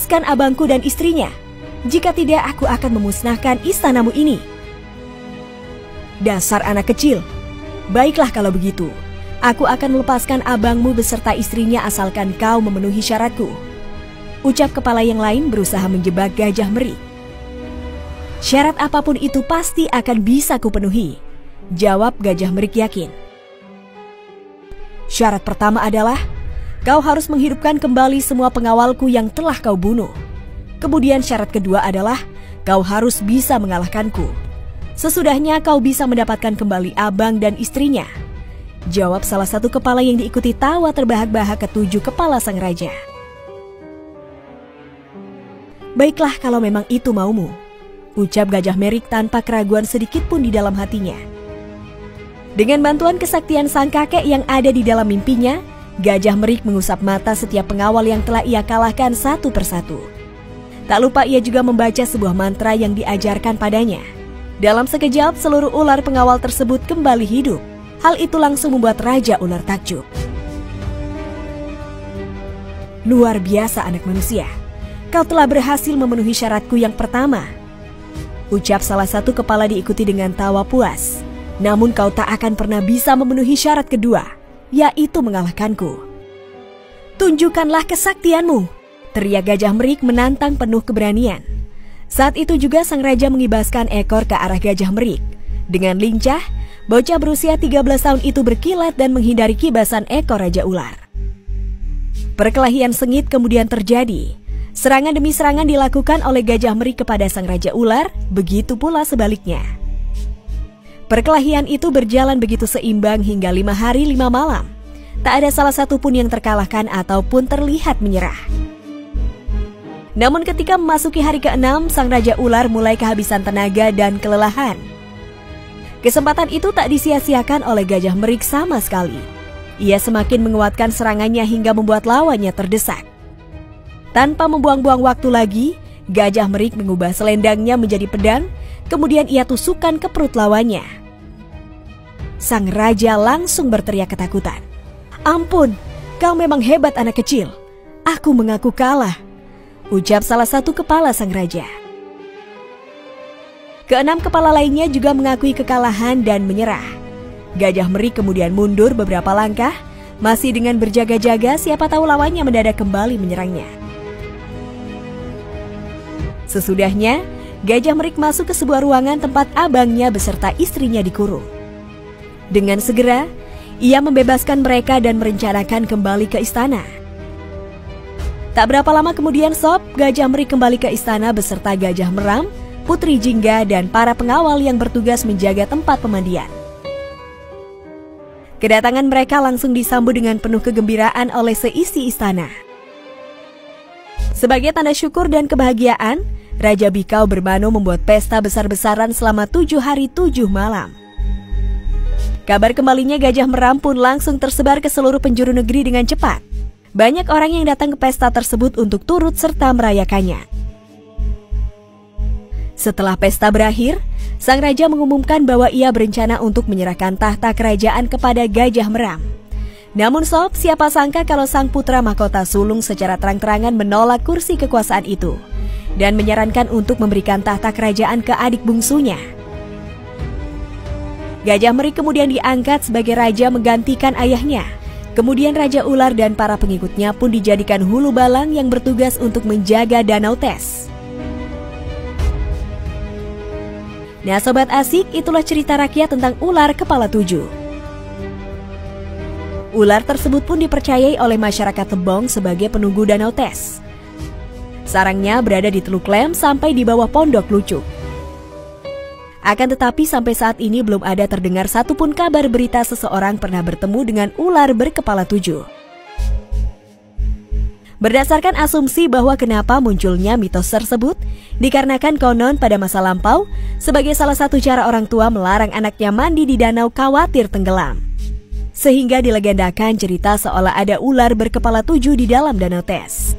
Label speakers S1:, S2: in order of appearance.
S1: lepaskan abangku dan istrinya. Jika tidak, aku akan memusnahkan istanamu ini." "Dasar anak kecil. Baiklah kalau begitu. Aku akan melepaskan abangmu beserta istrinya asalkan kau memenuhi syaratku," ucap kepala yang lain berusaha menjebak Gajah Merik. "Syarat apapun itu pasti akan bisa kupenuhi," jawab Gajah Merik yakin. "Syarat pertama adalah kau harus menghidupkan kembali semua pengawalku yang telah kau bunuh. Kemudian syarat kedua adalah kau harus bisa mengalahkanku. Sesudahnya kau bisa mendapatkan kembali abang dan istrinya," jawab salah satu kepala yang diikuti tawa terbahak-bahak ketujuh kepala sang raja. "Baiklah kalau memang itu maumu," ucap Gajah Merik tanpa keraguan sedikit pun di dalam hatinya. Dengan bantuan kesaktian sang kakek yang ada di dalam mimpinya, Gajah Merik mengusap mata setiap pengawal yang telah ia kalahkan satu persatu. Tak lupa ia juga membaca sebuah mantra yang diajarkan padanya. Dalam sekejap, seluruh ular pengawal tersebut kembali hidup. Hal itu langsung membuat Raja Ular takjub. "Luar biasa anak manusia. Kau telah berhasil memenuhi syaratku yang pertama," ucap salah satu kepala diikuti dengan tawa puas. "Namun kau tak akan pernah bisa memenuhi syarat kedua, yaitu mengalahkanku." "Tunjukkanlah kesaktianmu," teriak Gajah Merik menantang penuh keberanian. Saat itu juga sang raja mengibaskan ekor ke arah Gajah Merik. Dengan lincah, bocah berusia 13 tahun itu berkilat dan menghindari kibasan ekor Raja Ular. Perkelahian sengit kemudian terjadi. Serangan demi serangan dilakukan oleh Gajah Merik kepada sang Raja Ular, begitu pula sebaliknya. Perkelahian itu berjalan begitu seimbang hingga 5 hari 5 malam. Tak ada salah satu pun yang terkalahkan ataupun terlihat menyerah. Namun ketika memasuki hari ke-6, sang Raja Ular mulai kehabisan tenaga dan kelelahan. Kesempatan itu tak disia-siakan oleh Gajah Merik sama sekali. Ia semakin menguatkan serangannya hingga membuat lawannya terdesak. Tanpa membuang-buang waktu lagi, Gajah Merik mengubah selendangnya menjadi pedang, kemudian ia tusukkan ke perut lawannya. Sang raja langsung berteriak ketakutan. "Ampun, kau memang hebat anak kecil. Aku mengaku kalah," ucap salah satu kepala sang raja. Keenam kepala lainnya juga mengakui kekalahan dan menyerah. Gajah Merik kemudian mundur beberapa langkah, masih dengan berjaga-jaga siapa tahu lawannya mendadak kembali menyerangnya. Sesudahnya, Gajah Merik masuk ke sebuah ruangan tempat abangnya beserta istrinya dikurung. Dengan segera, ia membebaskan mereka dan merencanakan kembali ke istana. Tak berapa lama kemudian Sob, Gajah Merik kembali ke istana beserta Gajah Meram, Putri Jingga, dan para pengawal yang bertugas menjaga tempat pemandian. Kedatangan mereka langsung disambut dengan penuh kegembiraan oleh seisi istana. Sebagai tanda syukur dan kebahagiaan, Raja Bikau Bermano membuat pesta besar-besaran selama 7 hari 7 malam. Kabar kembalinya Gajah Meram pun langsung tersebar ke seluruh penjuru negeri dengan cepat. Banyak orang yang datang ke pesta tersebut untuk turut serta merayakannya. Setelah pesta berakhir, sang raja mengumumkan bahwa ia berencana untuk menyerahkan tahta kerajaan kepada Gajah Meram. Namun Sob, siapa sangka kalau sang putra mahkota sulung secara terang-terangan menolak kursi kekuasaan itu dan menyarankan untuk memberikan tahta kerajaan ke adik bungsunya. Gajah Merik kemudian diangkat sebagai raja menggantikan ayahnya. Kemudian Raja Ular dan para pengikutnya pun dijadikan hulu balang yang bertugas untuk menjaga Danau Tes. Nah Sobat Asik, itulah cerita rakyat tentang ular kepala 7. Ular tersebut pun dipercayai oleh masyarakat Tebong sebagai penunggu Danau Tes. Sarangnya berada di Teluk Lem sampai di bawah Pondok Lucuk. Akan tetapi sampai saat ini belum ada terdengar satupun kabar berita seseorang pernah bertemu dengan ular berkepala 7. Berdasarkan asumsi bahwa kenapa munculnya mitos tersebut, dikarenakan konon pada masa lampau, sebagai salah satu cara orang tua melarang anaknya mandi di danau khawatir tenggelam. Sehingga dilegendakan cerita seolah ada ular berkepala 7 di dalam Danau Tes.